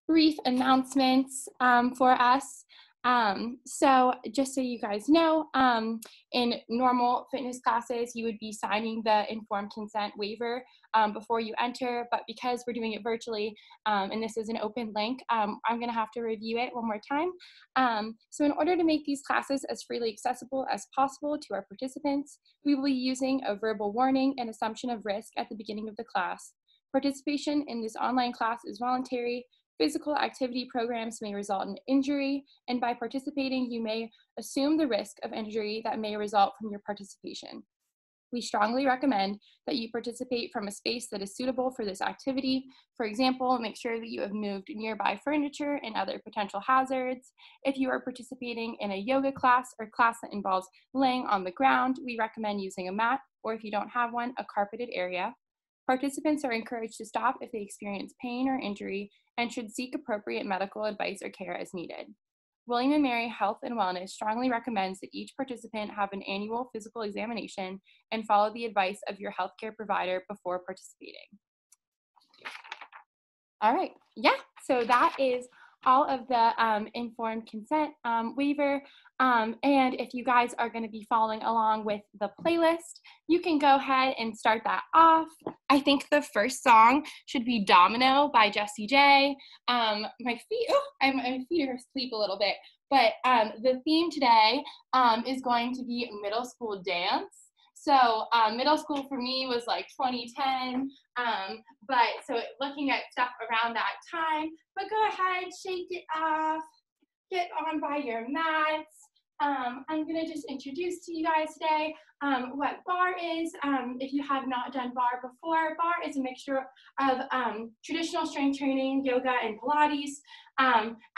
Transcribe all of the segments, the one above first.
brief announcements for us. So just so you guys know, in normal fitness classes, you would be signing the informed consent waiver before you enter, but because we're doing it virtually and this is an open link, I'm gonna have to review it one more time. So in order to make these classes as freely accessible as possible to our participants, we will be using a verbal warning and assumption of risk at the beginning of the class. Participation in this online class is voluntary. Physical activity programs may result in injury, and by participating, you may assume the risk of injury that may result from your participation. We strongly recommend that you participate from a space that is suitable for this activity. For example, make sure that you have moved nearby furniture and other potential hazards. If you are participating in a yoga class or class that involves laying on the ground, we recommend using a mat, or if you don't have one, a carpeted area. Participants are encouraged to stop if they experience pain or injury and should seek appropriate medical advice or care as needed. William & Mary Health and Wellness strongly recommends that each participant have an annual physical examination and follow the advice of your healthcare provider before participating. All right, yeah, so that is all of the informed consent waiver. And if you guys are going to be following along with the playlist, you can go ahead and start that off. I think the first song should be Domino by Jessie J. My feet are asleep a little bit, but the theme today is going to be middle school dance. So middle school for me was like 2010, but so looking at stuff around that time, but go ahead, shake it off, get on by your mats. I'm gonna just introduce to you guys today what barre is. If you have not done barre before, barre is a mixture of traditional strength training, yoga, and Pilates.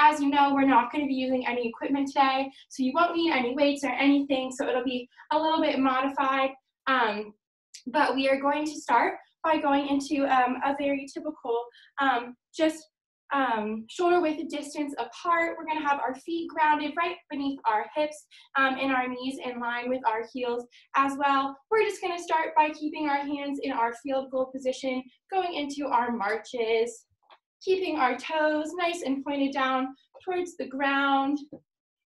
As you know, we're not going to be using any equipment today, so you won't need any weights or anything, so it'll be a little bit modified. But we are going to start by going into a very typical shoulder width distance apart. We're going to have our feet grounded right beneath our hips and our knees in line with our heels as well. We're just going to start by keeping our hands in our field goal position, going into our marches, keeping our toes nice and pointed down towards the ground.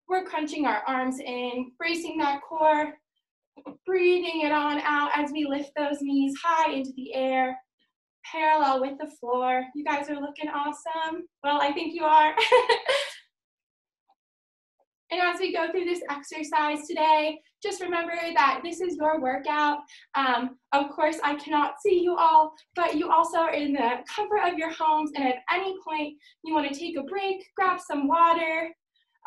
We're crunching our arms in, bracing that core, breathing it on out as we lift those knees high into the air, parallel with the floor. You guys are looking awesome. Well, I think you are. And as we go through this exercise today, just remember that this is your workout. Of course, I cannot see you all, but you also are in the comfort of your homes, and at any point you want to take a break, grab some water,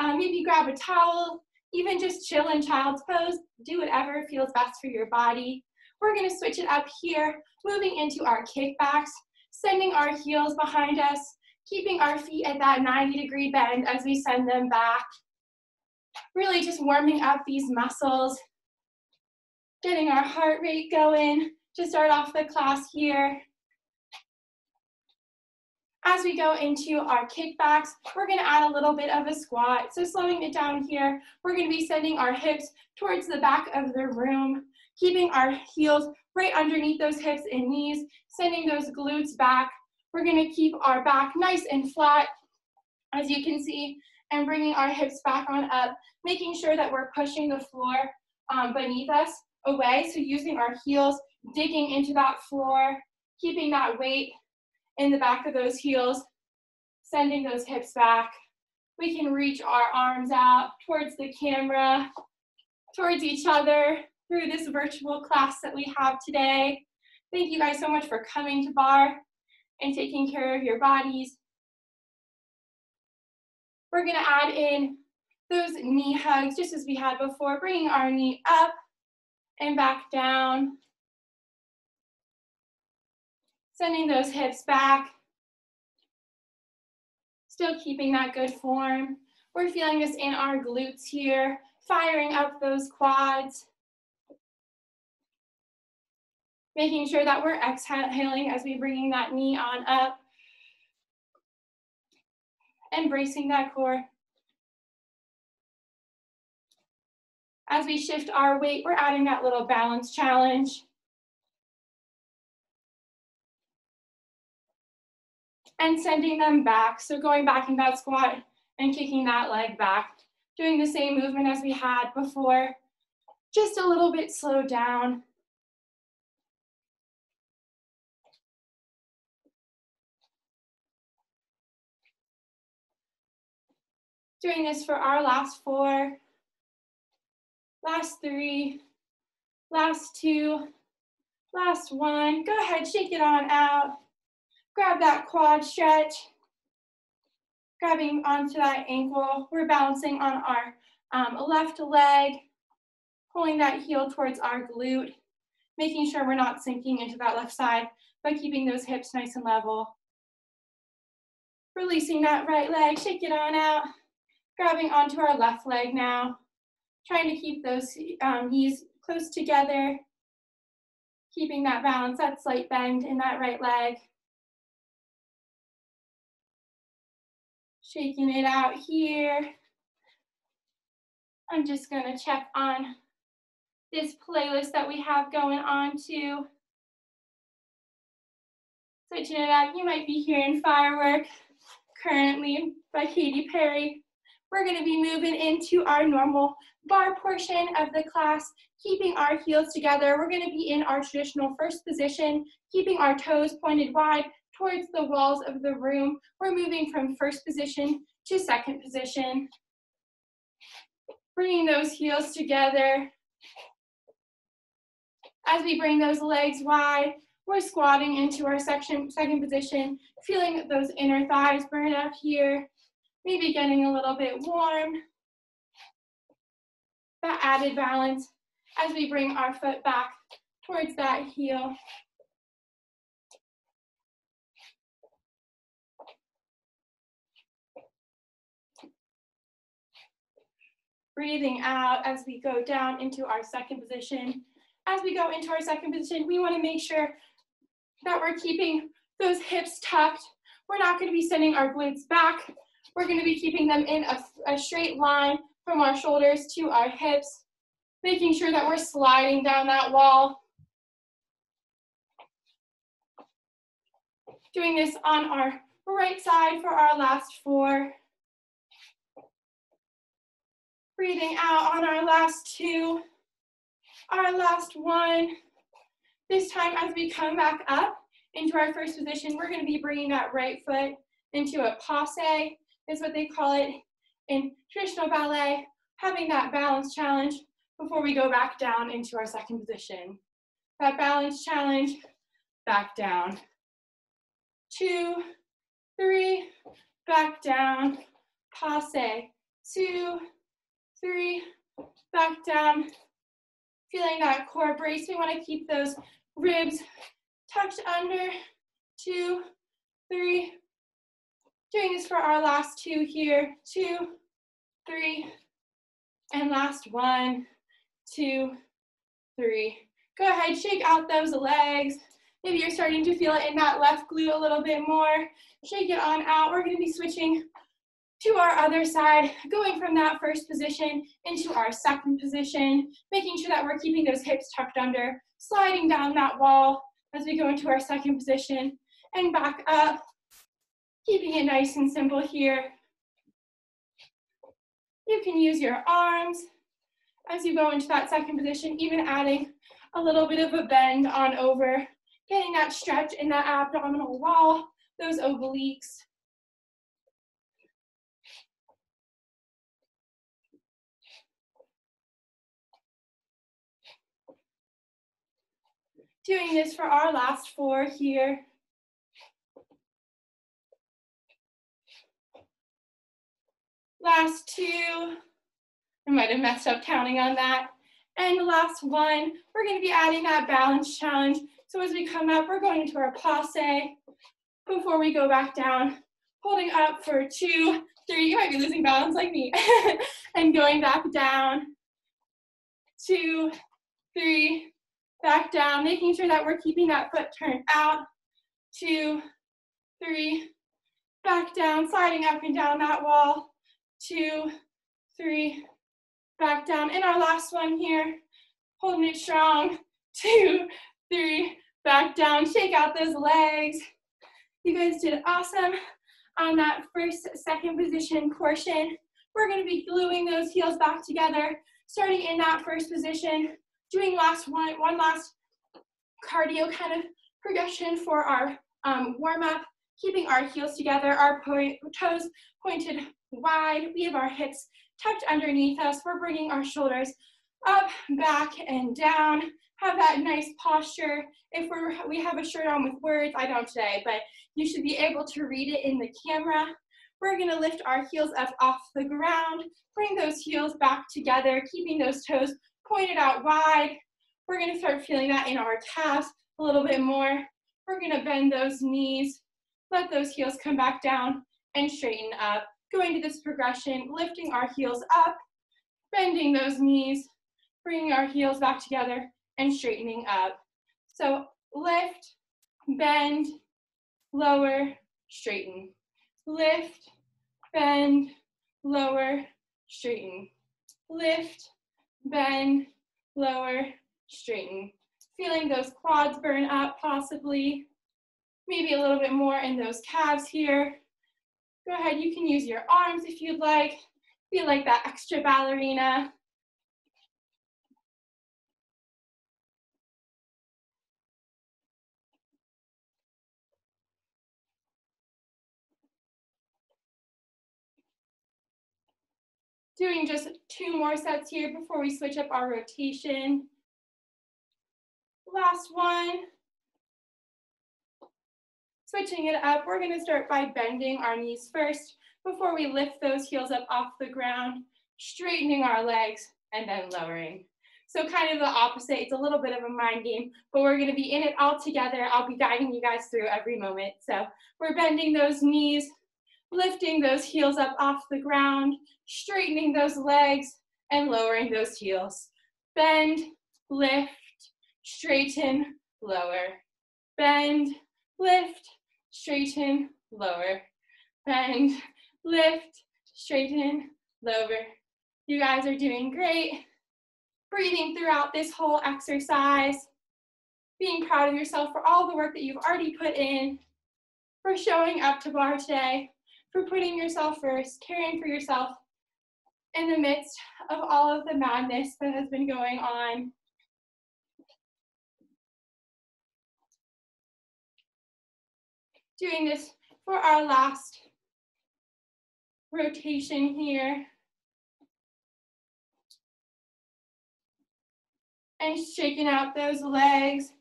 maybe grab a towel, even just chill in child's pose, do whatever feels best for your body. We're going to switch it up here, moving into our kickbacks, sending our heels behind us, keeping our feet at that 90-degree bend as we send them back. Really just warming up these muscles, getting our heart rate going to start off the class here. As we go into our kickbacks, we're going to add a little bit of a squat. So slowing it down here, we're going to be sending our hips towards the back of the room, keeping our heels right underneath those hips and knees, sending those glutes back. We're going to keep our back nice and flat, as you can see, and bringing our hips back on up, making sure that we're pushing the floor beneath us away. So using our heels, digging into that floor, keeping that weight in the back of those heels, sending those hips back. We can reach our arms out towards the camera, towards each other through this virtual class that we have today. Thank you guys so much for coming to barre and taking care of your bodies. We're gonna add in those knee hugs just as we had before, bringing our knee up and back down. Sending those hips back. Still keeping that good form. We're feeling this in our glutes here, firing up those quads. Making sure that we're exhaling as we're bringing that knee on up. And bracing that core. As we shift our weight, we're adding that little balance challenge. and sending them back. So going back in that squat and kicking that leg back. Doing the same movement as we had before, just a little bit slowed down. Doing this for our last 4, last 3, last 2, last 1. Go ahead, shake it on out. Grab that quad stretch. Grabbing onto that ankle. We're balancing on our left leg, pulling that heel towards our glute, making sure we're not sinking into that left side, but keeping those hips nice and level. Releasing that right leg, shake it on out. Grabbing onto our left leg now. Trying to keep those knees close together. Keeping that balance, that slight bend in that right leg. Shaking it out here. I'm just gonna check on this playlist that we have going on too. Switching it up, you might be hearing Firework currently by Katy Perry. We're gonna be moving into our normal bar portion of the class, keeping our heels together. We're gonna be in our traditional first position, keeping our toes pointed wide towards the walls of the room. We're moving from first position to second position. Bringing those heels together. As we bring those legs wide, we're squatting into our second position, feeling those inner thighs burn up here, maybe getting a little bit warm. That added balance as we bring our foot back towards that heel. Breathing out as we go down into our second position. As we go into our second position, we want to make sure that we're keeping those hips tucked. We're not going to be sending our glutes back. We're going to be keeping them in a straight line from our shoulders to our hips, making sure that we're sliding down that wall. Doing this on our right side for our last 4. Breathing out on our last 2, our last 1. This time as we come back up into our first position, we're going to be bringing that right foot into a passe, is what they call it in traditional ballet, having that balance challenge before we go back down into our second position. That balance challenge, back down. 2, 3, back down, passe. 2, 3, back down. Feeling that core brace. We want to keep those ribs tucked under. 2, 3. Doing this for our last 2 here. 2, 3. And last 1, 2, 3. Go ahead, shake out those legs. Maybe you're starting to feel it in that left glute a little bit more. Shake it on out. We're going to be switching to our other side, going from that first position into our second position, making sure that we're keeping those hips tucked under, sliding down that wall as we go into our second position, and back up, keeping it nice and simple here. You can use your arms as you go into that second position, even adding a little bit of a bend on over, getting that stretch in that abdominal wall, those obliques. Doing this for our last 4 here. Last 2, I might have messed up counting on that. And the last 1, we're going to be adding that balance challenge. So as we come up, we're going into our passe before we go back down, holding up for 2, 3, you might be losing balance like me, and going back down, 2, 3, back down, making sure that we're keeping that foot turned out, 2, 3, back down, sliding up and down that wall, 2, 3, back down. And our last one here, holding it strong, 2, 3, back down, shake out those legs, You guys did awesome on that first, second position portion. We're gonna be gluing those heels back together, starting in that first position, doing one last cardio kind of progression for our warm-up, keeping our heels together, our toes pointed wide. We have our hips tucked underneath us. We're bringing our shoulders up, back, and down. Have that nice posture. If we have a shirt on with words, I don't today, but you should be able to read it in the camera. We're gonna lift our heels up off the ground, bring those heels back together, keeping those toes pointed out wide. We're gonna start feeling that in our calves a little bit more. We're gonna bend those knees, let those heels come back down and straighten up. Going to this progression, lifting our heels up, bending those knees, bringing our heels back together and straightening up. So lift, bend, lower, straighten. Lift, bend, lower, straighten. Lift, bend, lower, straighten. Feeling those quads burn up possibly. Maybe a little bit more in those calves here. Go ahead, you can use your arms if you'd like. Feel like that extra ballerina. Doing just 2 more sets here before we switch up our rotation. Last one. Switching it up, we're gonna start by bending our knees first before we lift those heels up off the ground, straightening our legs, and then lowering. So kind of the opposite, it's a little bit of a mind game, but we're gonna be in it all together. I'll be guiding you guys through every moment. So we're bending those knees, lifting those heels up off the ground, straightening those legs, and lowering those heels. Bend, lift, straighten, lower. Bend, lift, straighten, lower. Bend, lift, straighten, lower. You guys are doing great. Breathing throughout this whole exercise. Being proud of yourself for all the work that you've already put in, for showing up to barre today, for putting yourself first, caring for yourself in the midst of all of the madness that has been going on. Doing this for our last rotation here. And shaking out those legs.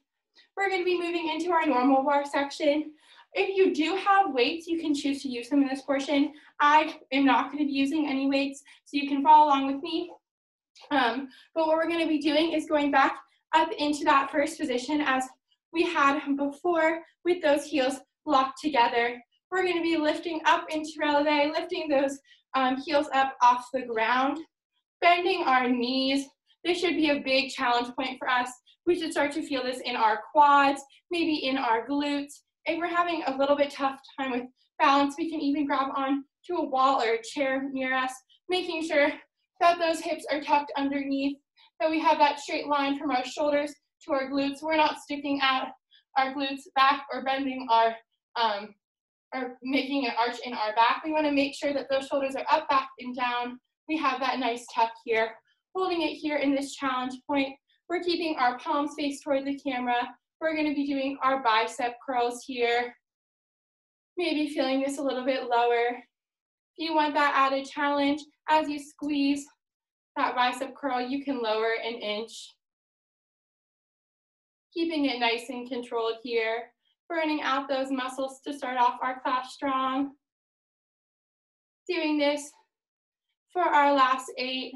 We're going to be moving into our normal barre section. If you do have weights, you can choose to use them in this portion. I am not going to be using any weights, so you can follow along with me. But what we're going to be doing is going back up into that first position as we had before with those heels locked together. We're going to be lifting up into releve, lifting those heels up off the ground, bending our knees. This should be a big challenge point for us. We should start to feel this in our quads, maybe in our glutes. If we're having a little bit tough time with balance, we can even grab on to a wall or a chair near us, making sure that those hips are tucked underneath, that we have that straight line from our shoulders to our glutes. We're not sticking out our glutes back or bending our, or making an arch in our back. We want to make sure that those shoulders are up, back, and down. We have that nice tuck here. Holding it here in this challenge point. We're keeping our palms faced toward the camera. We're going to be doing our bicep curls here. Maybe feeling this a little bit lower. If you want that added challenge, as you squeeze that bicep curl, you can lower an inch. Keeping it nice and controlled here. Burning out those muscles to start off our class strong. Doing this for our last 8.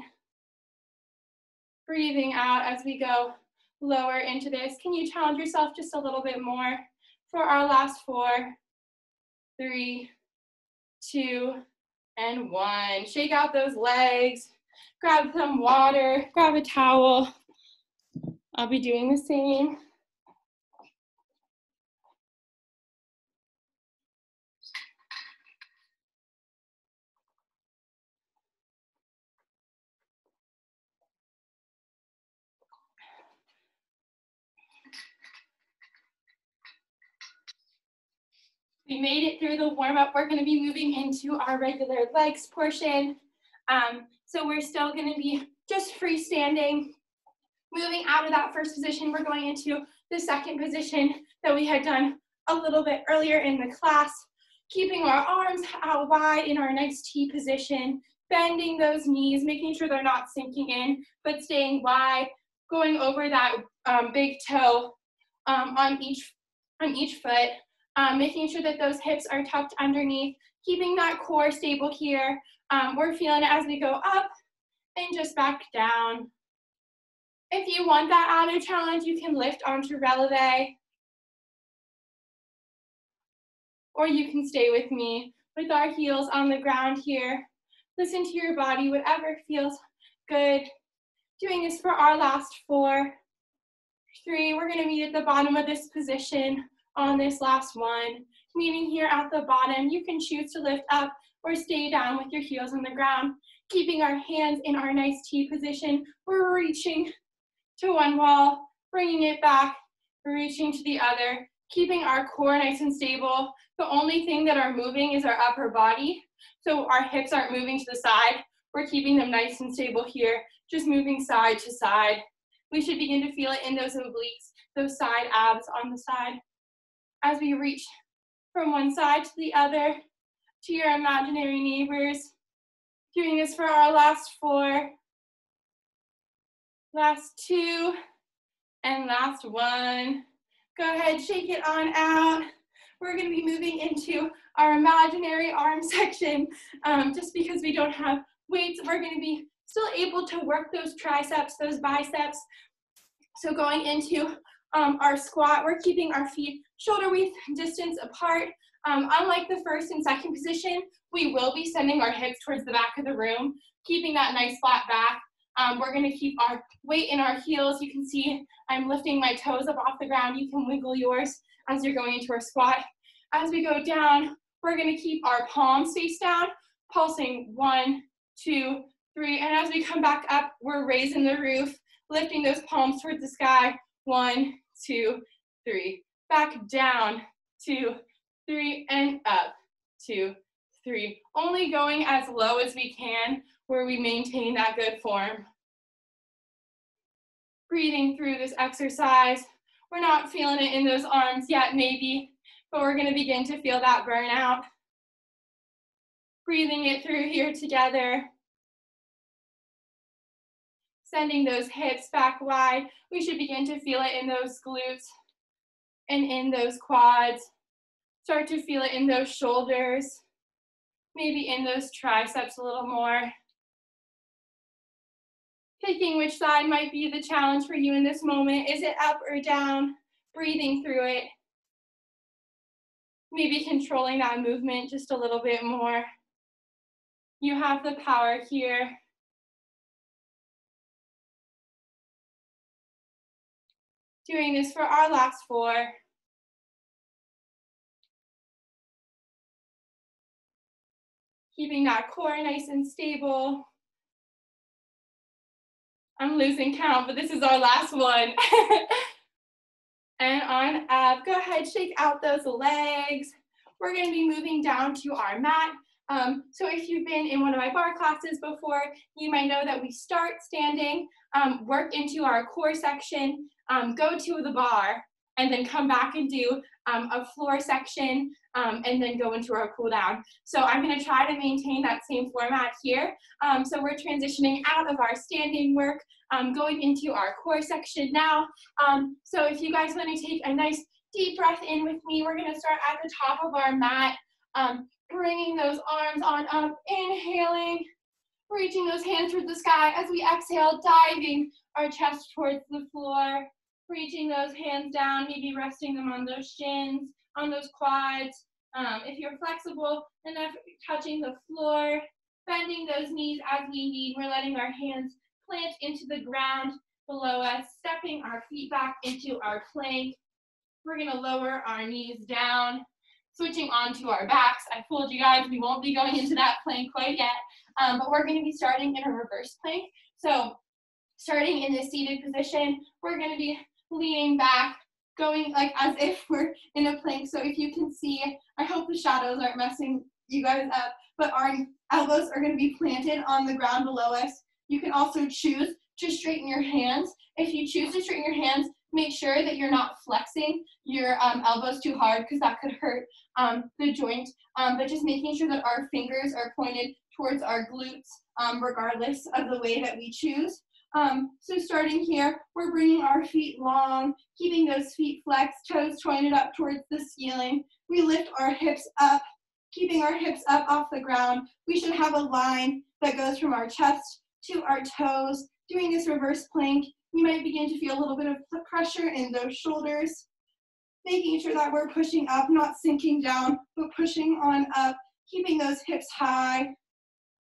Breathing out as we go lower into this. Can you challenge yourself just a little bit more for our last 4, 3, 2, and 1. Shake out those legs, grab some water, grab a towel. I'll be doing the same. We made it through the warm-up. We're gonna be moving into our regular legs portion. So we're still gonna be just freestanding. Moving out of that first position, we're going into the second position that we had done a little bit earlier in the class. Keeping our arms out wide in our nice T position, bending those knees, making sure they're not sinking in, but staying wide, going over that big toe on each foot, making sure that those hips are tucked underneath, keeping that core stable here. We're feeling it as we go up and just back down. If you want that added challenge, you can lift onto Releve, or you can stay with me with our heels on the ground here. Listen to your body, whatever feels good. Doing this for our last 4, 3. We're gonna meet at the bottom of this position on this last one. Meeting here at the bottom, you can choose to lift up or stay down with your heels on the ground. Keeping our hands in our nice T position. We're reaching to one wall, bringing it back, reaching to the other, keeping our core nice and stable. The only thing that are moving is our upper body. So our hips aren't moving to the side. We're keeping them nice and stable here, just moving side to side. We should begin to feel it in those obliques, those side abs on the side. As we reach from one side to the other, to your imaginary neighbors. Doing this for our last 4, last 2, and last 1. Go ahead, shake it on out. We're gonna be moving into our imaginary arm section. Just because we don't have weights, we're gonna be still able to work those triceps, those biceps. So going into our squat, we're keeping our feet shoulder width distance apart. Unlike the first and second position, we will be sending our hips towards the back of the room, keeping that nice flat back. We're gonna keep our weight in our heels. You can see I'm lifting my toes up off the ground. You can wiggle yours as you're going into our squat. As we go down, we're gonna keep our palms face down, pulsing 1, 2, 3. And as we come back up, we're raising the roof, lifting those palms towards the sky. 1, 2, 3. Back down, 2, 3, and up, 2, 3. Only going as low as we can where we maintain that good form. Breathing through this exercise. We're not feeling it in those arms yet, maybe, but we're gonna begin to feel that burnout. Breathing it through here together. Sending those hips back wide. We should begin to feel it in those glutes and in those quads. Start to feel it in those shoulders, maybe in those triceps a little more. Picking which side might be the challenge for you in this moment. Is it up or down? Breathing through it. Maybe controlling that movement just a little bit more. You have the power here. Doing this for our last 4. Keeping that core nice and stable. I'm losing count, but this is our last one. And on up, go ahead, shake out those legs. We're gonna be moving down to our mat. So if you've been in one of my bar classes before, you might know that we start standing, work into our core section, go to the bar, and then come back and do a floor section, and then go into our cool down. So I'm gonna try to maintain that same format here. So we're transitioning out of our standing work, going into our core section now. So if you guys wanna take a nice deep breath in with me, we're gonna start at the top of our mat, bringing those arms on up, inhaling, reaching those hands towards the sky. As we exhale, diving our chest towards the floor, reaching those hands down, maybe resting them on those shins, on those quads. If you're flexible enough, touching the floor, bending those knees as we need. We're letting our hands plant into the ground below us, stepping our feet back into our plank. We're gonna lower our knees down, switching onto our backs. I told you guys we won't be going into that plank quite yet, but we're gonna be starting in a reverse plank. So starting in this seated position, we're gonna be leaning back, going like as if we're in a plank. So if you can see, I hope the shadows aren't messing you guys up, but our elbows are going to be planted on the ground below us. You can also choose to straighten your hands. If you choose to straighten your hands, make sure that you're not flexing your elbows too hard, because that could hurt the joint, but just making sure that our fingers are pointed towards our glutes, regardless of the way that we choose. So starting here, we're bringing our feet long, keeping those feet flexed, toes pointed up towards the ceiling. We lift our hips up, keeping our hips up off the ground. We should have a line that goes from our chest to our toes. Doing this reverse plank, you might begin to feel a little bit of pressure in those shoulders. Making sure that we're pushing up, not sinking down, but pushing on up, keeping those hips high,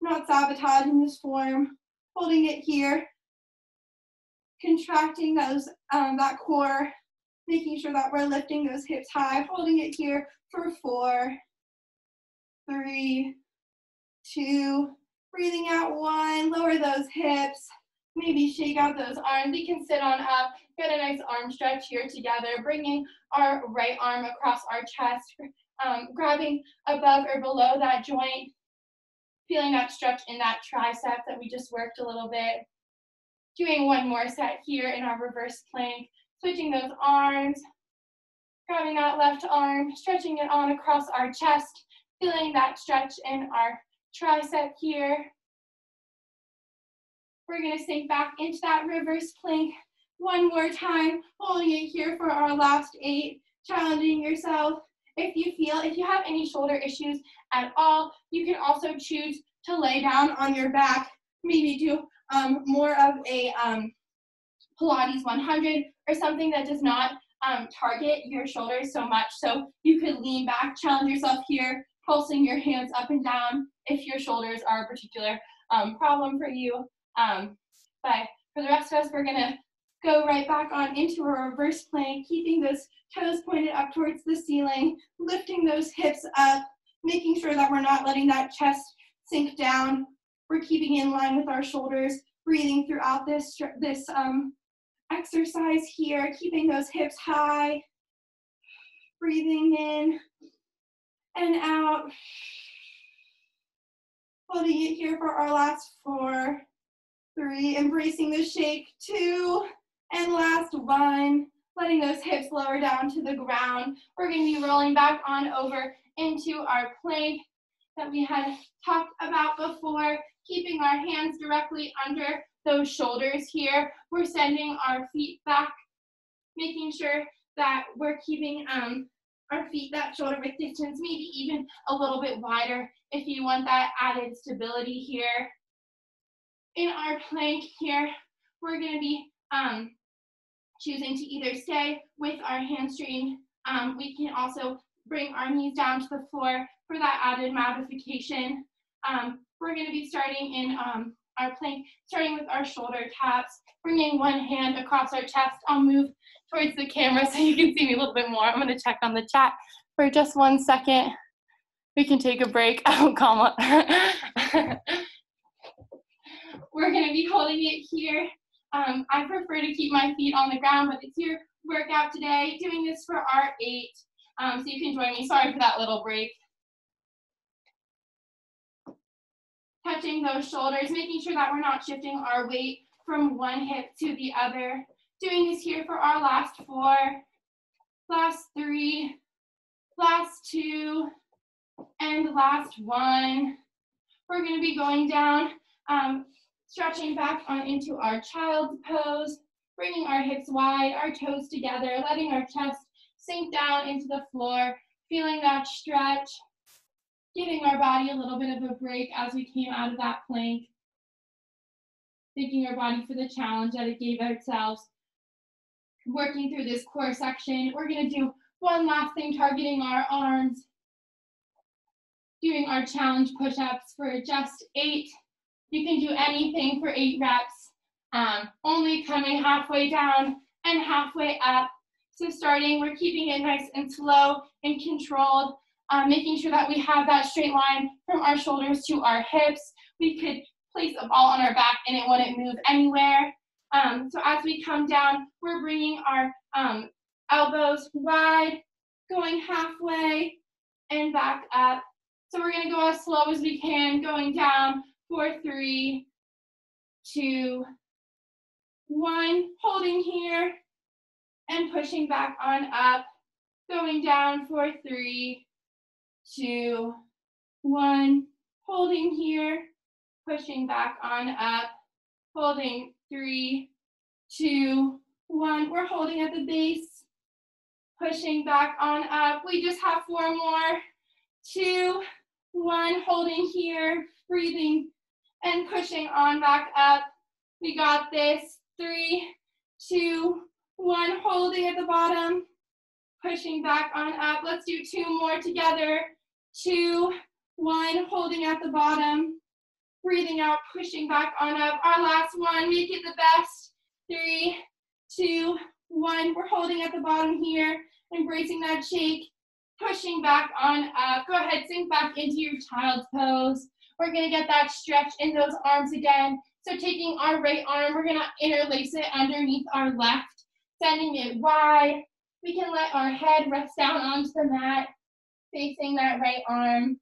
not sabotaging this form, holding it here, contracting those that core, making sure that we're lifting those hips high, holding it here for 4, 3, 2, breathing out 1, lower those hips, maybe shake out those arms. We can sit on up, get a nice arm stretch here together, bringing our right arm across our chest, grabbing above or below that joint, feeling that stretch in that tricep that we just worked a little bit. Doing one more set here in our reverse plank, switching those arms, grabbing that left arm, stretching it on across our chest, feeling that stretch in our tricep here. We're going to sink back into that reverse plank one more time, holding it here for our last 8, challenging yourself. If you have any shoulder issues at all, you can also choose to lay down on your back, maybe do more of a Pilates 100 or something that does not target your shoulders so much. So you could lean back, challenge yourself here, pulsing your hands up and down if your shoulders are a particular problem for you. But for the rest of us, we're gonna go right back on into a reverse plank, keeping those toes pointed up towards the ceiling, lifting those hips up, making sure that we're not letting that chest sink down. We're keeping in line with our shoulders, breathing throughout this exercise here, keeping those hips high, breathing in and out, holding it here for our last 4, 3, embracing the shake, 2, and last 1, letting those hips lower down to the ground. We're going to be rolling back on over into our plank that we had talked about before, keeping our hands directly under those shoulders here. We're sending our feet back, making sure that we're keeping our feet that shoulder width distance, maybe even a little bit wider if you want that added stability here. In our plank here, we're going to be choosing to either stay with our hamstring. We can also bring our knees down to the floor for that added modification. We're going to be starting in our plank, starting with our shoulder taps, bringing one hand across our chest. I'll move towards the camera so you can see me a little bit more. I'm going to check on the chat for just 1 second. We can take a break. Oh, Kamala. We're going to be holding it here. I prefer to keep my feet on the ground, but it's your workout today. Doing this for our 8, so you can join me. Sorry for that little break. Touching those shoulders, making sure that we're not shifting our weight from one hip to the other. Doing this here for our last 4, last 3, last 2, and last 1. We're going to be going down, stretching back on into our child's pose, bringing our hips wide, our toes together, letting our chest sink down into the floor, feeling that stretch, giving our body a little bit of a break as we came out of that plank, thanking our body for the challenge that it gave ourselves. Working through this core section, we're going to do one last thing, targeting our arms, doing our challenge push-ups for just 8. You can do anything for 8 reps, only coming halfway down and halfway up. So starting, we're keeping it nice and slow and controlled, making sure that we have that straight line from our shoulders to our hips. We could place a ball on our back and it wouldn't move anywhere. So as we come down, we're bringing our elbows wide, going halfway and back up. So we're gonna go as slow as we can, going down for 3, 2, 1, holding here and pushing back on up, going down for 3, 2, 1, holding here, pushing back on up, holding 3, 2, 1. We're holding at the base, pushing back on up. We just have 4 more. 2, 1, holding here, breathing and pushing on back up. We got this. 3, 2, 1, holding at the bottom, pushing back on up. Let's do 2 more together. 2, 1, holding at the bottom, breathing out, pushing back on up. Our last one, make it the best. 3, 2, 1, we're holding at the bottom here, embracing that shake, pushing back on up. Go ahead, sink back into your child's pose. We're gonna get that stretch in those arms again. So taking our right arm, we're gonna interlace it underneath our left, sending it wide. We can let our head rest down onto the mat, facing that right arm.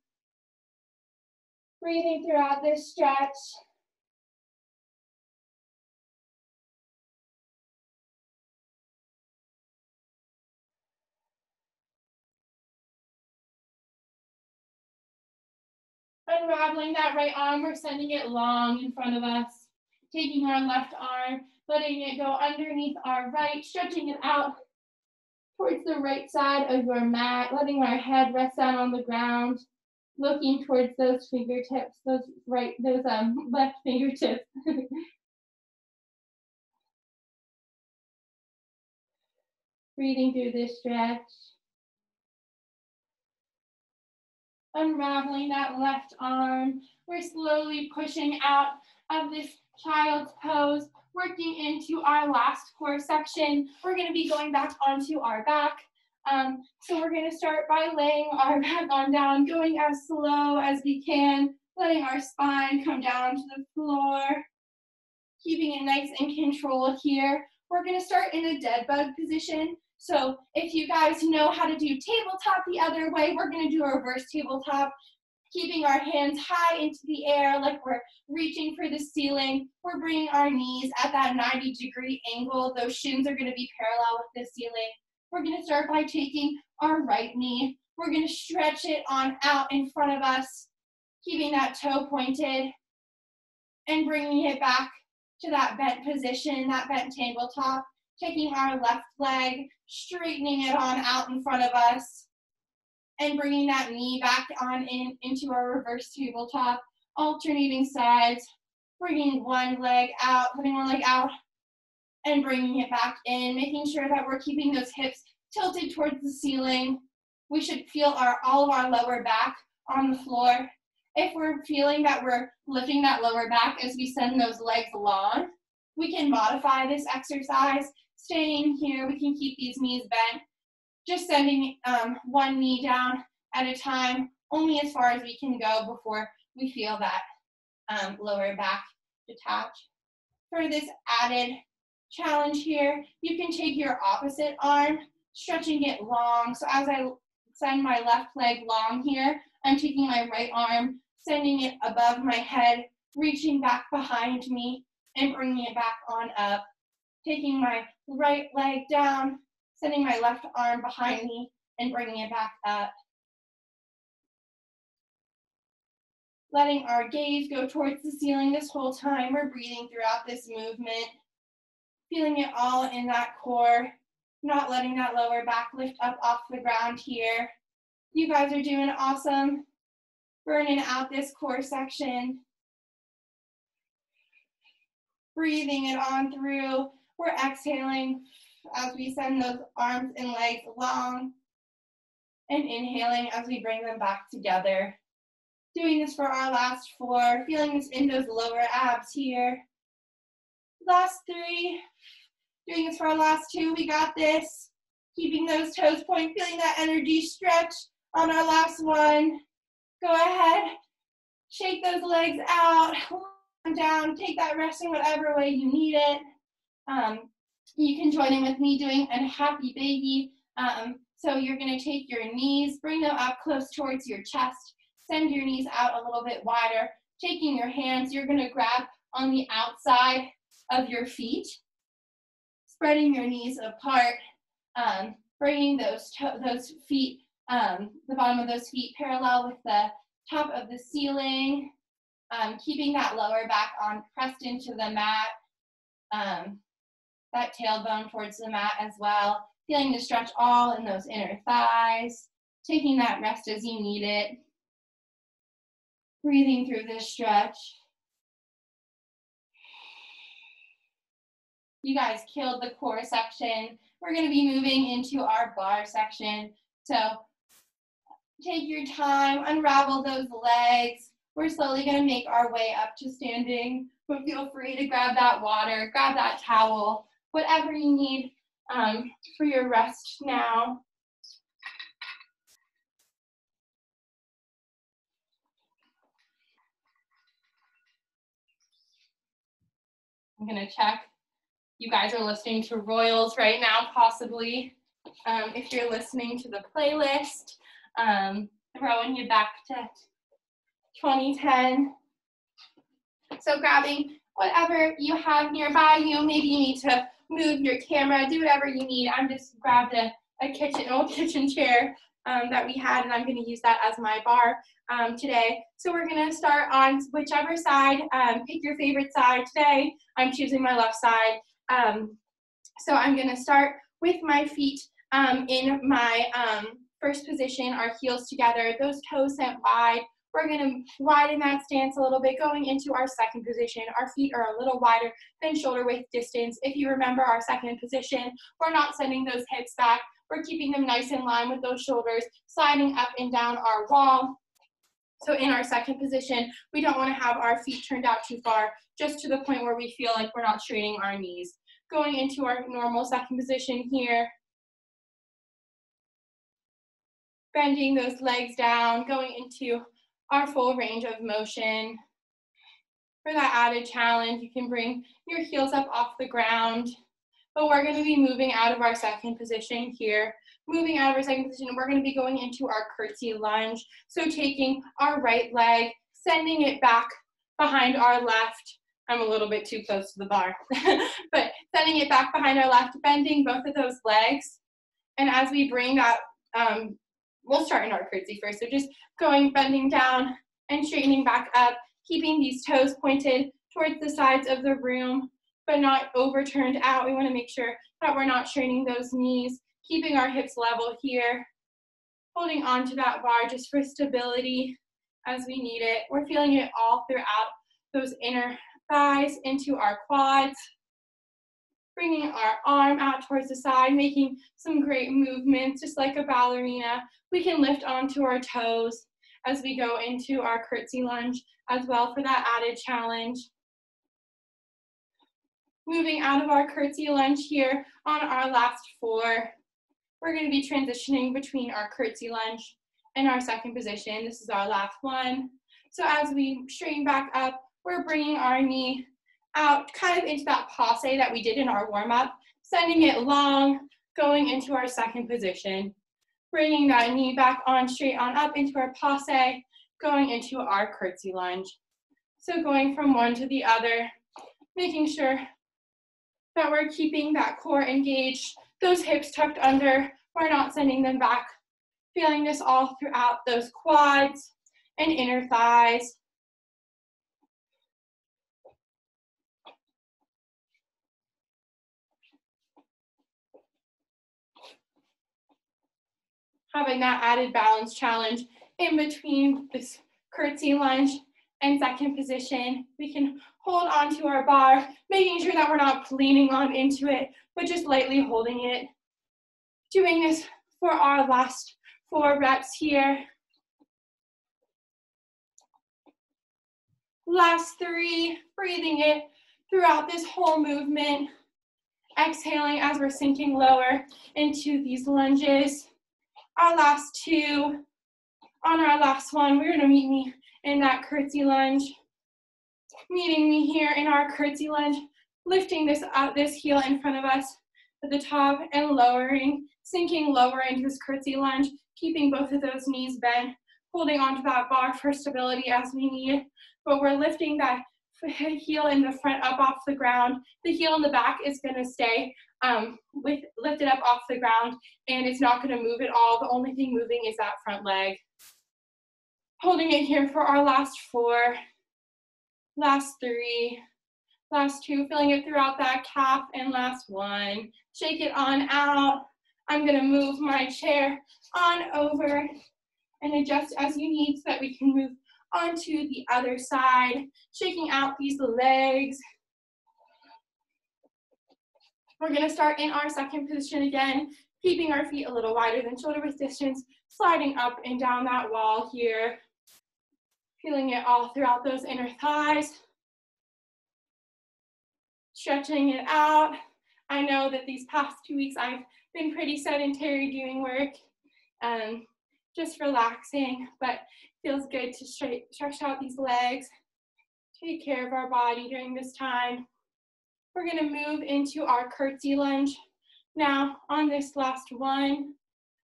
Breathing throughout this stretch. Unraveling that right arm, we're sending it long in front of us. Taking our left arm, letting it go underneath our right, stretching it out towards the right side of your mat, letting our head rest down on the ground, looking towards those fingertips, those left fingertips. Breathing through this stretch. Unraveling that left arm. We're slowly pushing out of this child's pose, working into our last core section. We're going to be going back onto our back. So we're going to start by laying our back on down, going as slow as we can, letting our spine come down to the floor, keeping it nice and controlled here. We're going to start in a dead bug position. So if you guys know how to do tabletop the other way, we're going to do a reverse tabletop, keeping our hands high into the air like we're reaching for the ceiling. We're bringing our knees at that 90-degree angle. Those shins are going to be parallel with the ceiling. We're going to start by taking our right knee. We're going to stretch it on out in front of us, keeping that toe pointed and bringing it back to that bent position, that bent tabletop. Taking our left leg, straightening it on out in front of us, and bringing that knee back on into our reverse tabletop, alternating sides, bringing one leg out, putting one leg out, and bringing it back in, making sure that we're keeping those hips tilted towards the ceiling. We should feel all of our lower back on the floor. If we're feeling that we're lifting that lower back as we send those legs long, we can modify this exercise. Staying here, we can keep these knees bent, just sending one knee down at a time, only as far as we can go before we feel that lower back detach. For this added challenge here, you can take your opposite arm, stretching it long. So as I send my left leg long here, I'm taking my right arm, sending it above my head, reaching back behind me, and bringing it back on up. Taking my right leg down, sending my left arm behind me, and bringing it back up. Letting our gaze go towards the ceiling this whole time. We're breathing throughout this movement, feeling it all in that core, not letting that lower back lift up off the ground here. You guys are doing awesome. Burning out this core section. Breathing it on through. We're exhaling as we send those arms and legs long, and inhaling as we bring them back together. Doing this for our last 4, feeling this in those lower abs here. Last 3, doing this for our last 2, we got this. Keeping those toes pointed, feeling that energy stretch on our last 1. Go ahead, shake those legs out, down, take that rest in whatever way you need it. You can join in with me doing a happy baby. So you're going to take your knees, bring them up close towards your chest, send your knees out a little bit wider. Taking your hands, you're going to grab on the outside of your feet, spreading your knees apart, bringing those feet, the bottom of those feet parallel with the top of the ceiling, keeping that lower back on pressed into the mat, that tailbone towards the mat as well, feeling the stretch all in those inner thighs, taking that rest as you need it, breathing through this stretch. You guys killed the core section. We're going to be moving into our bar section. So take your time, unravel those legs. We're slowly going to make our way up to standing, but feel free to grab that water, grab that towel, whatever you need for your rest now. I'm going to check. You guys are listening to Royals right now, possibly. If you're listening to the playlist, throwing you back to 2010. So grabbing whatever you have nearby you. Maybe you need to move your camera, do whatever you need. I'm just grabbed an old kitchen chair that we had, and I'm going to use that as my bar today. So we're going to start on whichever side. Pick your favorite side today. I'm choosing my left side. So I'm going to start with my feet in my first position, our heels together, those toes sent wide. We're going to widen that stance a little bit, going into our second position. Our feet are a little wider than shoulder width distance. If you remember our second position, we're not sending those hips back. We're keeping them nice in line with those shoulders, sliding up and down our wall. So in our second position, we don't want to have our feet turned out too far, just to the point where we feel like we're not straining our knees. Going into our normal second position here. Bending those legs down, going into our full range of motion. For that added challenge, you can bring your heels up off the ground, but we're going to be moving out of our second position here. Moving out of our second position, we're going to be going into our curtsy lunge. So taking our right leg, sending it back behind our left. I'm a little bit too close to the bar, but sending it back behind our left, bending both of those legs. And as we bring that, we'll start in our curtsy first. So just going, bending down and straightening back up, keeping these toes pointed towards the sides of the room, but not overturned out. We want to make sure that we're not straining those knees, keeping our hips level here, holding on to that bar just for stability as we need it. We're feeling it all throughout those inner thighs into our quads. Bringing our arm out towards the side, making some great movements, just like a ballerina. We can lift onto our toes as we go into our curtsy lunge as well for that added challenge. Moving out of our curtsy lunge here on our last four. We're going to be transitioning between our curtsy lunge and our second position. This is our last one. So as we straighten back up, we're bringing our knee out kind of into that passe that we did in our warm-up, sending it long, going into our second position, bringing that knee back on, straight on up into our passe, going into our curtsy lunge. So going from one to the other, making sure that we're keeping that core engaged, those hips tucked under, we're not sending them back, feeling this all throughout those quads and inner thighs. Having that added balance challenge in between this curtsy lunge and second position. We can hold onto our bar, making sure that we're not leaning on into it, but just lightly holding it. Doing this for our last 4 reps here. Last 3, breathing it throughout this whole movement. Exhaling as we're sinking lower into these lunges. Our last 2. On our last one, we're going to meet me in that curtsy lunge. Meeting me here in our curtsy lunge. lifting this up, this heel in front of us at the top and lowering, sinking lower into this curtsy lunge, keeping both of those knees bent, holding onto that bar for stability as we need. But we're lifting that heel in the front up off the ground. The heel in the back is going to stay lifted up off the ground, and it's not going to move at all. The only thing moving is that front leg. Holding it here for our last 4, last 3, last 2, feeling it throughout that calf, and last 1. Shake it on out. I'm going to move my chair on over and adjust as you need so that we can move onto the other side, shaking out these legs. We're going to start in our second position again, keeping our feet a little wider than shoulder width distance, sliding up and down that wall here, feeling it all throughout those inner thighs, stretching it out. I know that these past 2 weeks I've been pretty sedentary doing work, just relaxing, but feels good to stretch out these legs, take care of our body during this time. We're going to move into our curtsy lunge. Now, on this last one,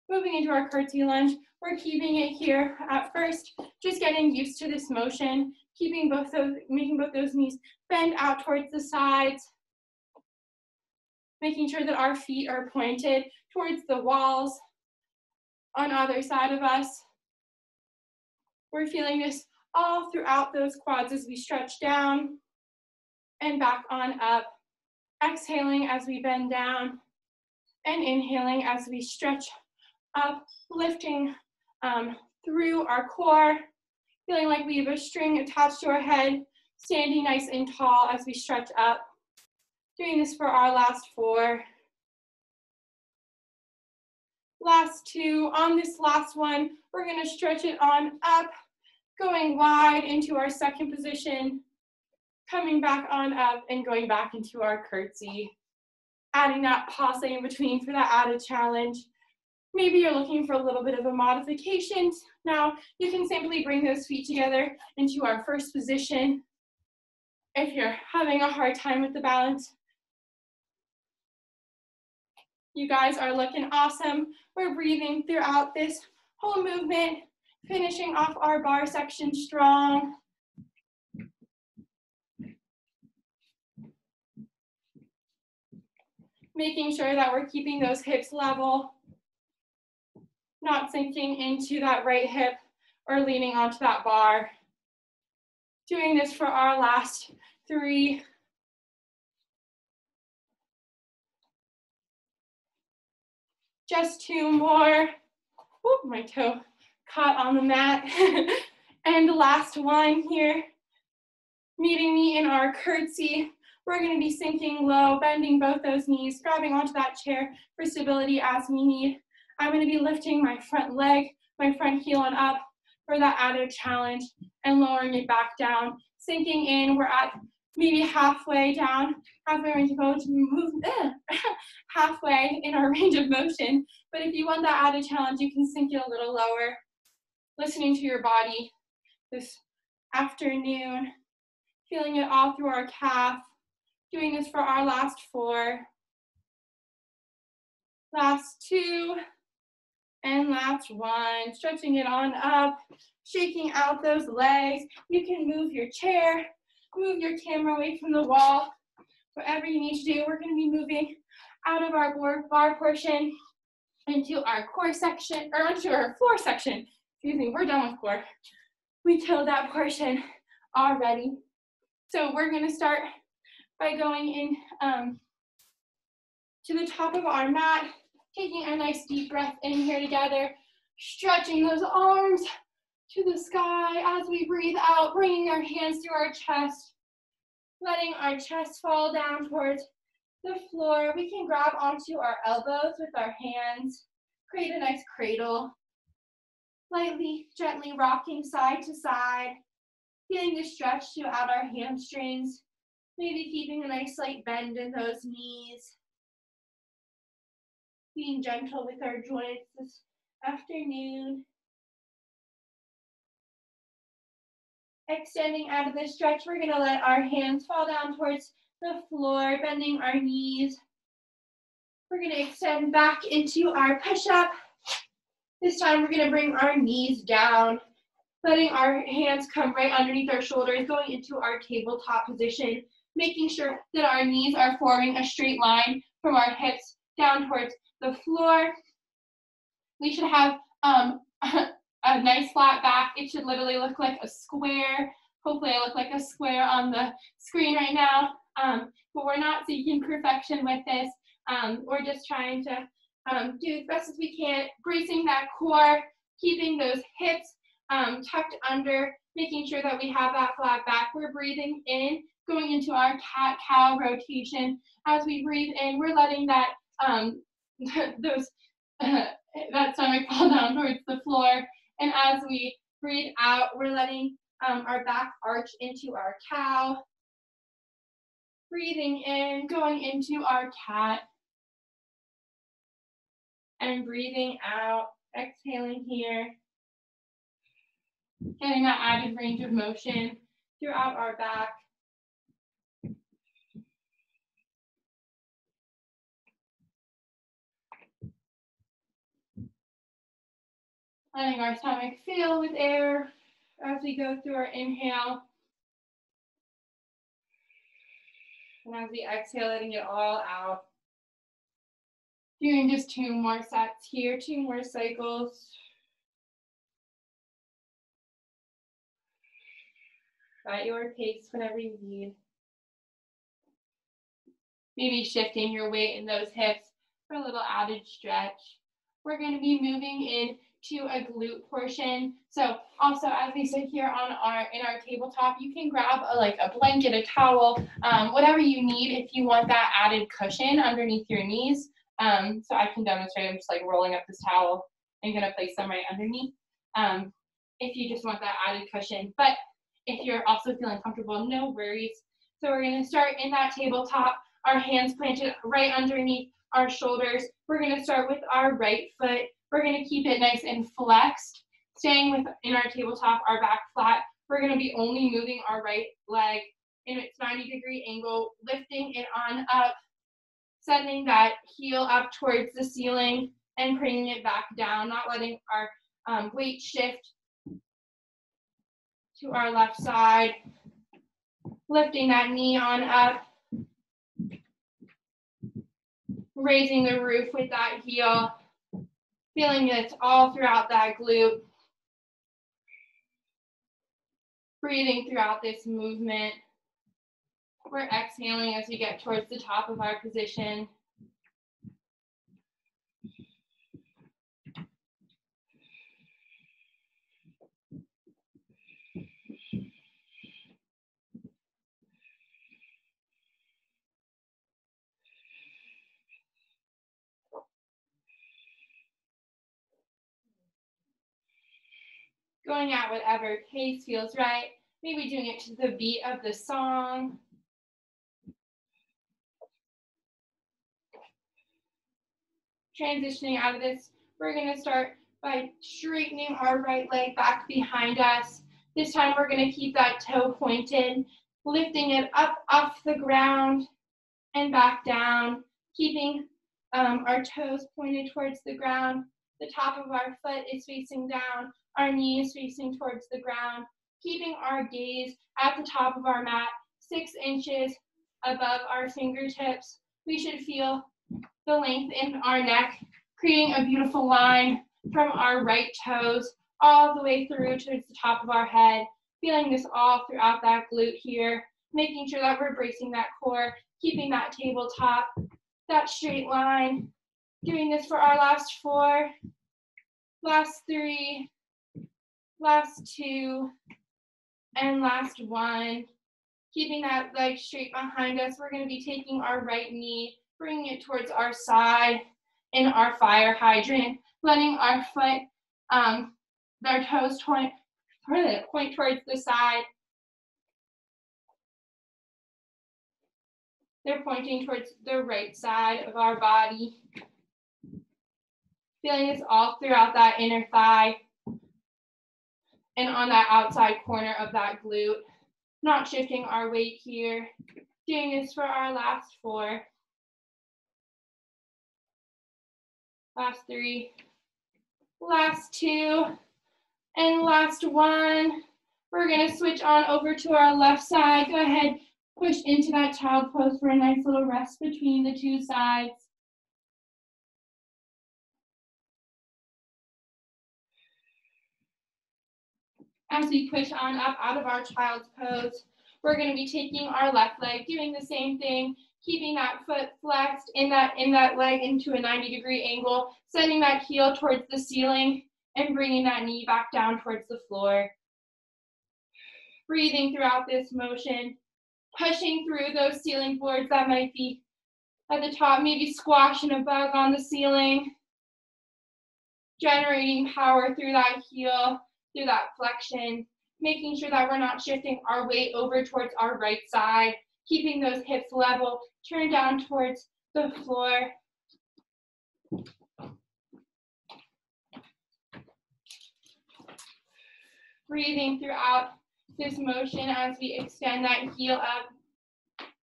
moving into our curtsy lunge, we're keeping it here at first, just getting used to this motion, making both those knees bend out towards the sides, making sure that our feet are pointed towards the walls on either side of us. We're feeling this all throughout those quads as we stretch down and back on up. Exhaling as we bend down and inhaling as we stretch up, lifting through our core, feeling like we have a string attached to our head, standing nice and tall as we stretch up. Doing this for our last 4. Last 2. On this last one, we're going to stretch it on up, going wide into our second position, coming back on up and going back into our curtsy. Adding that pause in between for that added challenge. Maybe you're looking for a little bit of a modification. Now, you can simply bring those feet together into our first position. If you're having a hard time with the balance, you guys are looking awesome. We're breathing throughout this whole movement, finishing off our bar section strong. Making sure that we're keeping those hips level, not sinking into that right hip or leaning onto that bar. Doing this for our last 3. Just 2 more. Whoop, my toe caught on the mat. And the last one here, meeting me in our curtsy. We're going to be sinking low, bending both those knees, grabbing onto that chair for stability as we need. I'm going to be lifting my front leg, my front heel on up for that added challenge and lowering it back down. Sinking in, we're at maybe halfway down, halfway range of motion, halfway in our range of motion. But if you want that added challenge, you can sink it a little lower. Listening to your body this afternoon, feeling it all through our calf. Doing this for our last 4, last 2, and last 1. Stretching it on up, shaking out those legs. You can move your chair, move your camera away from the wall, whatever you need to do. We're going to be moving out of our bar portion into our core section, or into our floor section. Excuse me, we're done with core. We killed that portion already. So we're going to start by going in to the top of our mat, taking a nice deep breath in here together, stretching those arms to the sky as we breathe out, bringing our hands to our chest, letting our chest fall down towards the floor. We can grab onto our elbows with our hands, create a nice cradle, lightly, gently rocking side to side, feeling the stretch throughout our hamstrings. Maybe keeping a nice slight bend in those knees. Being gentle with our joints this afternoon. Extending out of this stretch, we're going to let our hands fall down towards the floor, bending our knees. We're gonna extend back into our push-up. This time we're gonna bring our knees down, letting our hands come right underneath our shoulders, going into our tabletop position, making sure that our knees are forming a straight line from our hips down towards the floor. We should have a nice flat back. It should literally look like a square. Hopefully I look like a square on the screen right now, but we're not seeking perfection with this. We're just trying to do as best as we can, bracing that core, keeping those hips tucked under, making sure that we have that flat back. We're breathing in, going into our cat-cow rotation. As we breathe in, we're letting that that stomach fall down towards the floor. And as we breathe out, we're letting our back arch into our cow. Breathing in, going into our cat. And breathing out, exhaling here. Getting that added range of motion throughout our back. Letting our stomach fill with air as we go through our inhale. And as we exhale, letting it all out. Doing just 2 more sets here, 2 more cycles. At your pace whenever you need. Maybe shifting your weight in those hips for a little added stretch. We're going to be moving into a glute portion. So also, as we sit here in our tabletop, you can grab a blanket, a towel, whatever you need if you want that added cushion underneath your knees. So I can demonstrate. I'm just rolling up this towel and going to place them right underneath. If you just want that added cushion. But if you're also feeling comfortable, no worries. So we're going to start in that tabletop, our hands planted right underneath our shoulders. We're going to start with our right foot. We're going to keep it nice and flexed, staying in our tabletop, our back flat. We're going to be only moving our right leg in its 90-degree angle, lifting it on up, sending that heel up towards the ceiling and bringing it back down, not letting our weight shift to our left side, lifting that knee on up, raising the roof with that heel, feeling it all throughout that glute, breathing throughout this movement. We're exhaling as we get towards the top of our position. Going at whatever pace feels right, maybe doing it to the beat of the song. Transitioning out of this, we're going to start by straightening our right leg back behind us. This time we're going to keep that toe pointed, lifting it up off the ground and back down, keeping our toes pointed towards the ground. The top of our foot is facing down, our knee is facing towards the ground, keeping our gaze at the top of our mat, 6 inches above our fingertips. We should feel the length in our neck, creating a beautiful line from our right toes all the way through towards the top of our head, feeling this all throughout that glute here, making sure that we're bracing that core, keeping that tabletop, that straight line. Doing this for our last 4, last 3, last 2, and last 1. Keeping that leg straight behind us, we're going to be taking our right knee, bringing it towards our side in our fire hydrant, letting our foot, our toes point towards the side. They're pointing towards the right side of our body. Feeling this all throughout that inner thigh and on that outside corner of that glute. Not shifting our weight here. Doing this for our last 4. Last 3. Last 2. And last 1. We're going to switch on over to our left side. Go ahead, push into that child pose for a nice little rest between the 2 sides. As we push on up out of our child's pose, we're going to be taking our left leg, doing the same thing, keeping that foot flexed in that leg into a 90-degree angle, sending that heel towards the ceiling and bringing that knee back down towards the floor. Breathing throughout this motion, pushing through those ceiling boards that might be at the top, maybe squashing a bug on the ceiling, generating power through that heel, through that flexion, making sure that we're not shifting our weight over towards our right side, keeping those hips level, turn down towards the floor. Breathing throughout this motion as we extend that heel up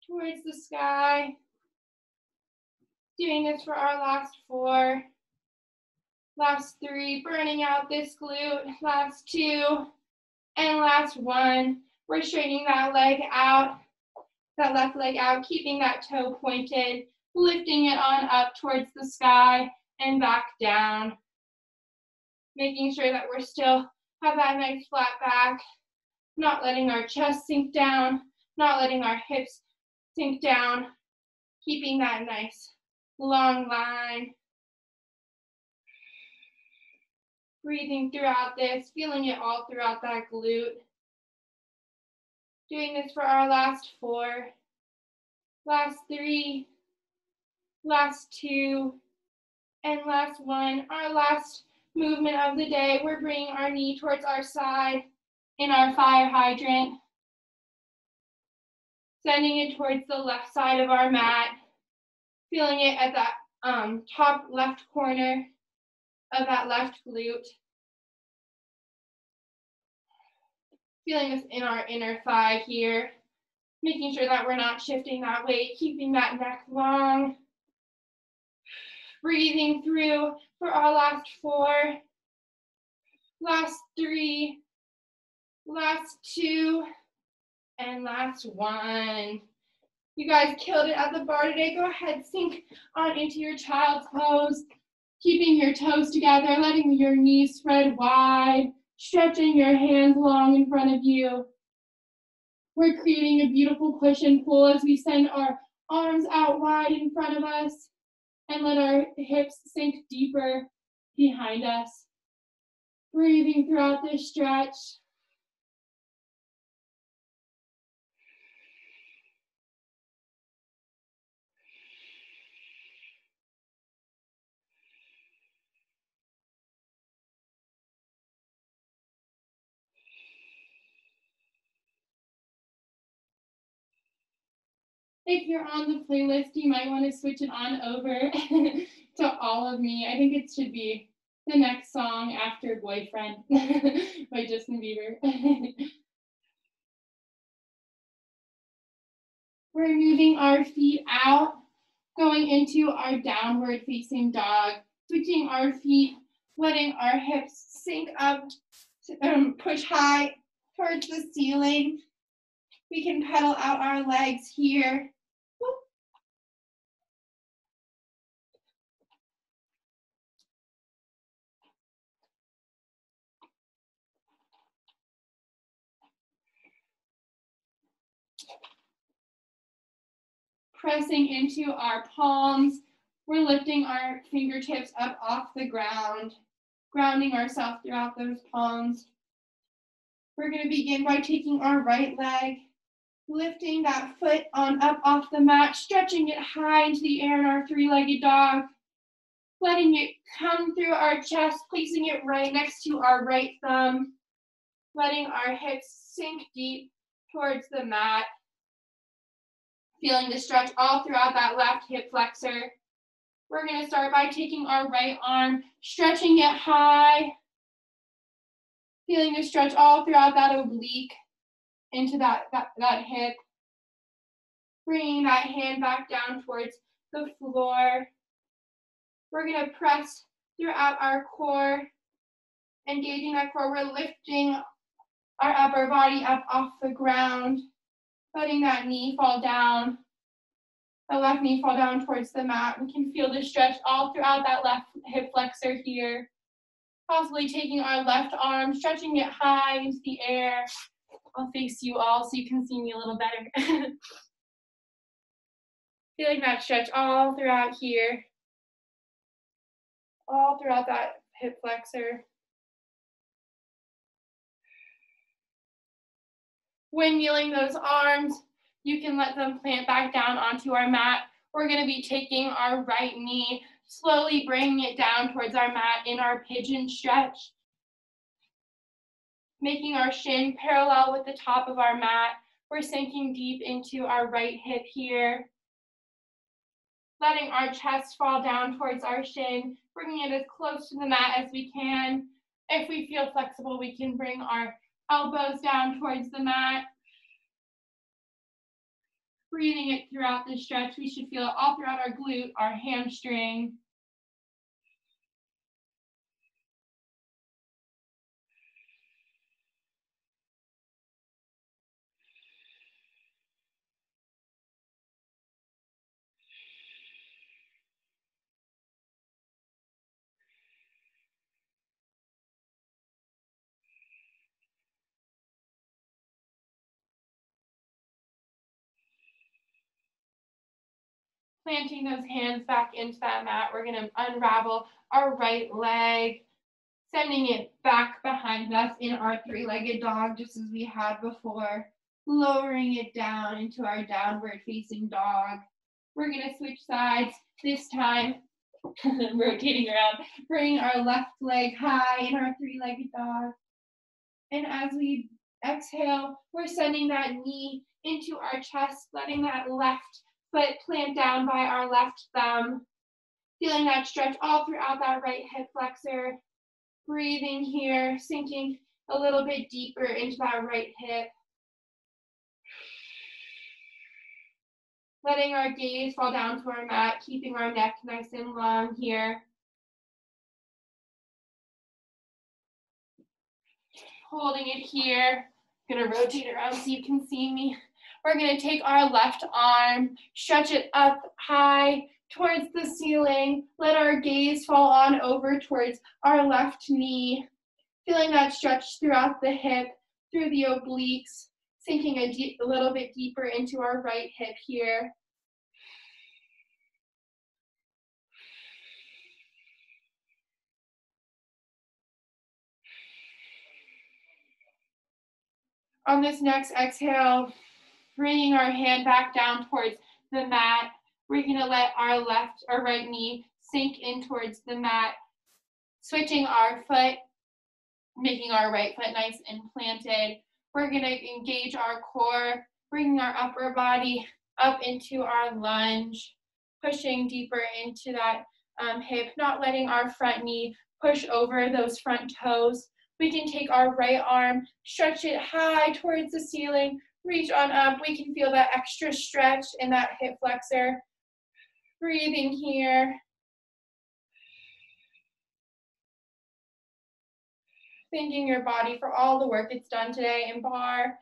towards the sky. Doing this for our last 4. Last 3, burning out this glute. Last 2, and last 1. We're straightening that leg out, that left leg out, keeping that toe pointed, lifting it on up towards the sky and back down. Making sure that we're still have that nice flat back, not letting our chest sink down, not letting our hips sink down, keeping that nice long line. Breathing throughout this, feeling it all throughout that glute. Doing this for our last 4, last 3, last 2, and last 1. Our last movement of the day, we're bringing our knee towards our side in our fire hydrant. Sending it towards the left side of our mat. Feeling it at that top left corner of that left glute. Feeling this in our inner thigh here. Making sure that we're not shifting that weight, keeping that neck long. Breathing through for our last 4, last 3, last 2, and last 1. You guys killed it at the bar today. Go ahead, sink on into your child's pose, keeping your toes together, letting your knees spread wide, stretching your hands long in front of you. We're creating a beautiful push and pull as we send our arms out wide in front of us and let our hips sink deeper behind us. Breathing throughout this stretch. If you're on the playlist, you might want to switch it on over to All of Me. I think it should be the next song after Boyfriend by Justin Bieber. We're moving our feet out, going into our downward facing dog, switching our feet, letting our hips sink up, push high towards the ceiling. We can pedal out our legs here. Pressing into our palms. We're lifting our fingertips up off the ground, grounding ourselves throughout those palms. We're going to begin by taking our right leg, lifting that foot on up off the mat, stretching it high into the air in our 3-legged dog, letting it come through our chest, placing it right next to our right thumb, letting our hips sink deep towards the mat. Feeling the stretch all throughout that left hip flexor. We're going to start by taking our right arm, stretching it high. Feeling the stretch all throughout that oblique into that hip. Bringing that hand back down towards the floor. We're gonna press throughout our core, engaging that core. We're lifting our upper body up off the ground, letting that knee fall down, the left knee fall down towards the mat. We can feel the stretch all throughout that left hip flexor here. Possibly taking our left arm, stretching it high into the air. I'll face you all so you can see me a little better. Feeling that stretch all throughout here, all throughout that hip flexor. When kneeling those arms, you can let them plant back down onto our mat. We're going to be taking our right knee, slowly bringing it down towards our mat in our pigeon stretch, making our shin parallel with the top of our mat. We're sinking deep into our right hip here, letting our chest fall down towards our shin, bringing it as close to the mat as we can. If we feel flexible, we can bring our elbows down towards the mat. Breathing it throughout the stretch. We should feel it all throughout our glute, our hamstring. Planting those hands back into that mat, we're going to unravel our right leg, sending it back behind us in our three-legged dog, just as we had before, lowering it down into our downward facing dog. We're going to switch sides this time, rotating around, bring our left leg high in our three-legged dog. And as we exhale, we're sending that knee into our chest, letting that left foot plant down by our left thumb, feeling that stretch all throughout that right hip flexor. Breathing here, sinking a little bit deeper into that right hip. Letting our gaze fall down to our mat, keeping our neck nice and long here. Holding it here. I'm gonna rotate around so you can see me. We're gonna take our left arm, stretch it up high towards the ceiling. Let our gaze fall on over towards our left knee. Feeling that stretch throughout the hip, through the obliques, sinking a little bit deeper into our right hip here. On this next exhale, bringing our hand back down towards the mat, we're gonna let our left or right knee sink in towards the mat, switching our foot, making our right foot nice and planted. We're gonna engage our core, bringing our upper body up into our lunge, pushing deeper into that hip, not letting our front knee push over those front toes. We can take our right arm, stretch it high towards the ceiling, reach on up. We can feel that extra stretch in that hip flexor. Breathing here. Thanking your body for all the work it's done today in barre,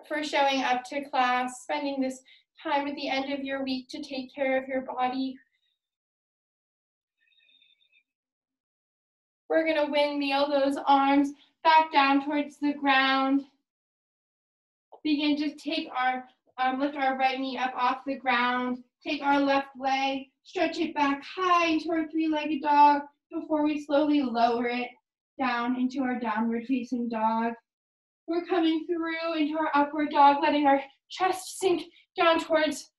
for showing up to class, spending this time at the end of your week to take care of your body. We're gonna windmill those arms back down towards the ground. Begin to take our, lift our right knee up off the ground. Take our left leg, stretch it back high into our three-legged dog before we slowly lower it down into our downward facing dog. We're coming through into our upward dog, letting our chest sink down towards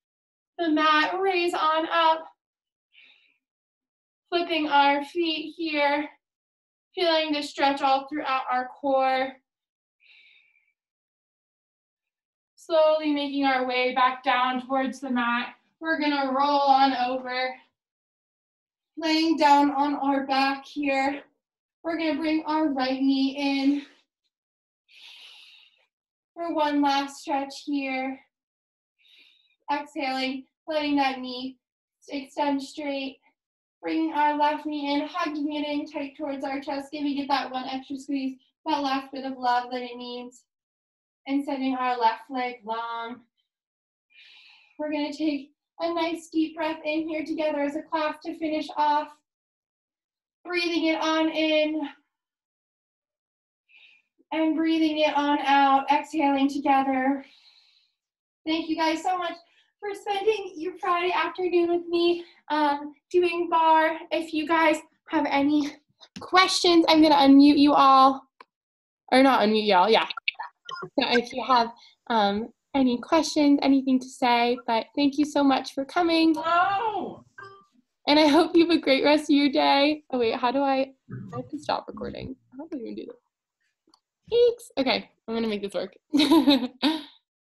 the mat, raise on up. Flipping our feet here, feeling the stretch all throughout our core. Slowly making our way back down towards the mat. We're gonna roll on over, laying down on our back here. We're gonna bring our right knee in for one last stretch here. Exhaling, letting that knee extend straight. Bringing our left knee in, hugging it in tight towards our chest, giving it that one extra squeeze, that last bit of love that it needs. And sending our left leg long. We're going to take a nice deep breath in here together as a class to finish off. Breathing it on in. And breathing it on out, exhaling together. Thank you guys so much for spending your Friday afternoon with me doing bar. If you guys have any questions, I'm going to unmute you all. Or not unmute y'all, yeah. So if you have any questions, anything to say, but thank you so much for coming. Hello. And I hope you have a great rest of your day. Oh wait, I have to stop recording. How do I even do this? Thanks. Okay, I'm gonna make this work.